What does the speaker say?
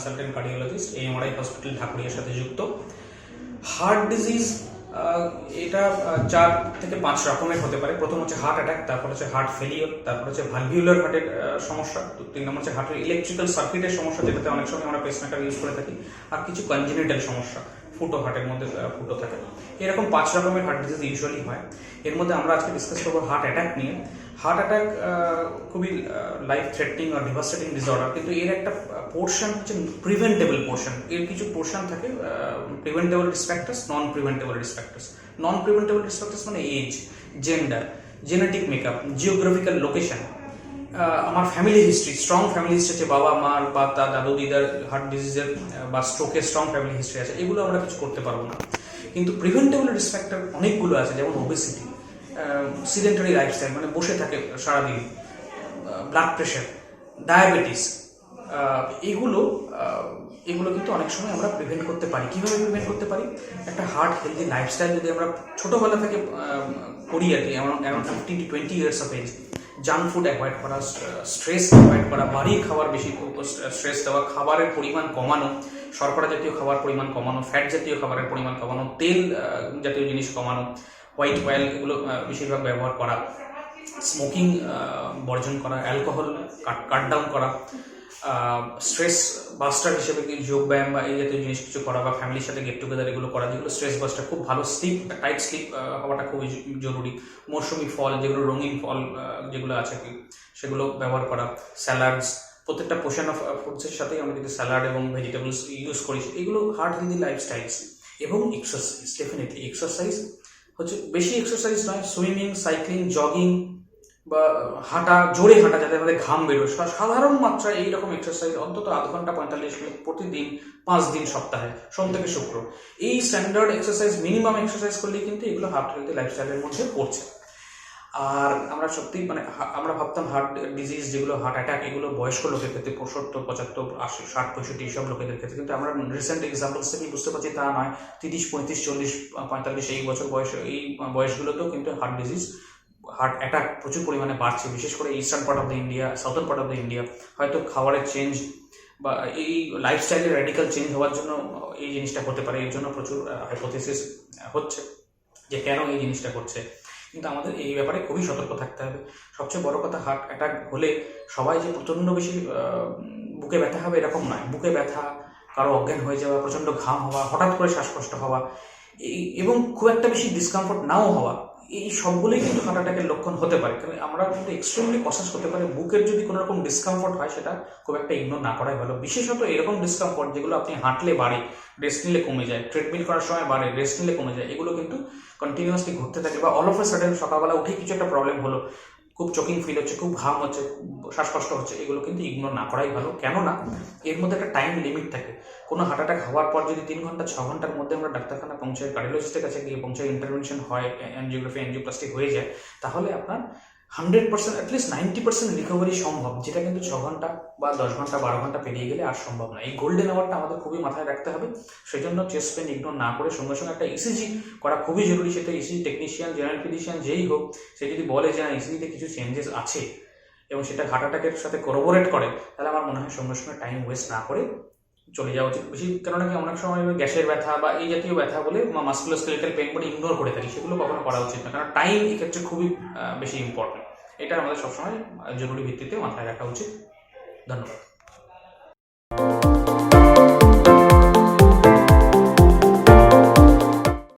Consultant cardiologist, MRI hospital ঢাকুরিয়ার সাথে যুক্ত। Heart disease এটা 4 থেকে 5 রকমের হতে পারে। প্রথম হচ্ছে হার্ট অ্যাটাক, তারপর হচ্ছে হার্ট ফেলিওর, তারপর হচ্ছে ভালভিউলার হার্টের সমস্যা, 3 নম্বর হচ্ছে হার্টের ইলেকট্রিক্যাল সার্কিটের সমস্যা, যেটাতে অনেক সময় আমরা পেসমেকার ইউজ করে থাকি, আর কিছু কনজেনিটাল সমস্যা, ফুটো হার্টের মধ্যে ফুটো থাকে। এরকম 5 রকমের হার্ট ডিজিজ ইউজুয়ালি হয়। এর মধ্যে আমরা আজকে ডিসকাস করবো হার্ট অ্যাটাক নিয়ে। হার্ট অ্যাটাক খুবই লাইফ থ্রেটনিং আর ডিভাস্টেটিং ডিসঅর্ডার, কিন্তু এর একটা পোর্শন হচ্ছে প্রিভেন্টেবল পোর্শন। এর কিছু পোর্শন থাকে preventable risk factors, non preventable risk factors. Non preventable risk factors মানে age, gender, genetic makeup, geographical location, আমার family history, strong family history আছে, বাবা মার বা তার দাদু দিদার হার্ট ডিজিজের বা স্ট্রোকের স্ট্রং ফ্যামিলি হিস্ট্রি আছে, এগুলো আমরা কিছু করতে পারবো না। কিন্তু প্রিভেন্টেবল রিস্ক ফ্যাক্টর অনেকগুলো আছে, যেমন ওবেসিটি, সিডেন্টারি লাইফস্টাইল মানে বসে থাকে সারাদিন, ব্লাড প্রেশার, ডায়াবেটিস, এগুলো কিন্তু অনেক সময় আমরা প্রিভেন্ট করতে পারি। কীভাবে প্রিভেন্ট করতে পারি? একটা হার্ট হেলদি লাইফস্টাইল যদি আমরা ছোটোবেলা থেকে করি আর কি, around 15 to 20 years of age, junk food avoid করা, স্ট্রেস অ্যাভয়েড করা, বাড়ির খাবার বেশি স্ট্রেস দেওয়া, খাবারের পরিমাণ কমানো, শর্করা জাতীয় খাবার পরিমাণ কমানো, ফ্যাট জাতীয় খাবারের পরিমাণ কমানো, তেল জাতীয় জিনিস কমানো, হোয়াইট অয়েল এগুলো বেশিরভাগ ব্যবহার করা, স্মোকিং বর্জন করা, অ্যালকোহল কাট ডাউন করা, স্ট্রেস বাস্টার হিসেবে যোগব্যায়াম বা এই জাতীয় জিনিস কিছু করা, বা ফ্যামিলির সাথে গেট টুগেদার এগুলো করা, যেগুলো স্ট্রেস বাস্টার। খুব ভালো স্লিপ, টাইট স্লিপ হওয়াটা খুবই জরুরি। মৌসুমি ফল, যেগুলো রঙিন ফল যেগুলো আছে কি, সেগুলো ব্যবহার করা। স্যালাডস, প্রত্যেকটা পোর্শন অফ ফুডসের সাথেই আমরা যদি স্যালাড এবং ভেজিটেবলস ইউজ করি, এগুলো হার্ট হেলদি লাইফস্টাইলস। এবং এক্সারসাইজ, ডেফিনেটলি এক্সারসাইজ হচ্ছে, বেশি এক্সারসাইজ নয়, সুইমিং, সাইক্লিং, জগিং বা হাঁটা, জোরে হাঁটা যাতে আমাদের ঘাম বেরোয়, সাধারণ মাত্রায় এইরকম এক্সারসাইজ অন্তত আধ ঘন্টা 45 মিনিট প্রতিদিন 5 দিন সপ্তাহে, সোম থেকে শুক্র, এই স্ট্যান্ডার্ড এক্সারসাইজ, মিনিমাম এক্সারসাইজ করলেই কিন্তু এগুলো হার্ট হেলদি লাইফস্টাইলের মধ্যে পড়ছে। আর আমরা সত্যি মানে আমরা ভাবতাম হার্ট ডিজিজ যেগুলো, হার্ট অ্যাটাক, এগুলো বয়স্ক লোকের ক্ষেত্রে, 65, 75, 80, 60, 65 এইসব লোকেদের ক্ষেত্রে, কিন্তু আমরা রিসেন্ট এক্সাম্পলস থেকে বুঝতে পারছি তা নয়। 30, 35, 40, 45 এই বছর এই বয়সগুলোতেও কিন্তু হার্ট ডিজিজ, হার্ট অ্যাটাক প্রচুর পরিমাণে বাড়ছে, বিশেষ করে eastern part of the India, southern part of the India. হয়তো খাবারের চেঞ্জ বা এই লাইফস্টাইলের র্যাডিক্যাল চেঞ্জ হওয়ার জন্য এই জিনিসটা হতে পারে। এর জন্য প্রচুর হাইপোথেসিস হচ্ছে যে কেন এই জিনিসটা হচ্ছে, কিন্তু আমাদের এই ব্যাপারে খুবই সতর্ক থাকতে হবে। সবচেয়ে বড় কথা, হার্ট অ্যাটাক হলে সবাই যে প্রচণ্ড বেশি বুকে ব্যথা হবে এরকম নয়। বুকে ব্যথা, কারো অজ্ঞান হয়ে যাওয়া, প্রচণ্ড ঘাম হওয়া, হঠাৎ করে শ্বাসকষ্ট হওয়া, এবং খুব একটা বেশি ডিসকমফোর্ট নাও হওয়া, এই সবগুলোই কিন্তু হার্ট অ্যাটাকের লক্ষণ হতে পারে। কারণ আমরা কিন্তু এক্সট্রিমলি কনসাস করতে পারি, বুকের যদি কোনো রকম ডিসকমফোর্ট হয় সেটা খুব একটা ইগনোর না করাই ভালো। বিশেষত এরকম ডিসকমফোর্ট যেগুলো আপনি হাঁটলে বাড়ে, রেস্ট নিলে কমে যায়, ট্রেডমিল করার সময় বাড়ে, রেস্ট নিলে কমে যায়, এগুলো কিন্তু কন্টিনিউয়াসলি ঘটতে থাকে। বা অল অফ এ সাডেন সকালবেলা উঠে কিছু একটা প্রবলেম হলো, খুব চোকিং ফিল হচ্ছে, খুব ঘাম হচ্ছে, শ্বাসকষ্ট হচ্ছে, এগুলো কিন্তু ইগনোর না করাই ভালো। কেননা এর মধ্যে একটা টাইম লিমিট থাকে। কোনো হার্ট অ্যাটাক হওয়ার পর যদি 3 ঘন্টা 6 ঘন্টার মধ্যে আমরা ডাক্তারখানা পৌঁছাই, কার্ডিওলজিস্টের কাছে গিয়ে পৌঁছাই, ইন্টারভেনশন হয়, অ্যাঞ্জিওগ্রাফি, অ্যাঞ্জিওপ্লাস্টি হয়ে যায়, তাহলে আপনার 100%, অ্যাটলিস্ট 90% রিকভারি সম্ভব, যেটা কিন্তু 6 ঘন্টা বা 10 ঘন্টা 12 ঘন্টা পেরিয়ে গেলে আর সম্ভব না। এই গোল্ডেন আওয়ারটা আমাদের খুবই মাথায় রাখতে হবে। সেই জন্য চেস্ট পেন ইগনোর না করে সঙ্গে সঙ্গে একটা ইসিজি করা খুবই জরুরি। সেটা ইসিজি টেকনিশিয়ান, জেনারেল ফিজিশিয়ান যেই হোক, সে যদি বলে যে না ইসিজিতে কিছু চেঞ্জেস আছে এবং সেটা হার্ট অ্যাটাকের সাথে কোরোবোরেট করে, তাহলে আমার মনে হয় সঙ্গে সঙ্গে টাইম ওয়েস্ট না করে চলে যাওয়া উচিত। বেশি কারণ কি অনেক সময় গ্যাসের ব্যথা বা এই জাতীয় ব্যথা বলে মাসকুলোস্কেলেটাল পেন বলে ইগনোর করে থাকি, সেগুলো কখনো করা উচিত না। কারণ টাইম এক্ষেত্রে খুবই বেশি ইম্পর্টেন্ট। এটা আমাদের সবসময় জরুরি ভিত্তিতে মাথায় রাখা উচিত। ধন্যবাদ।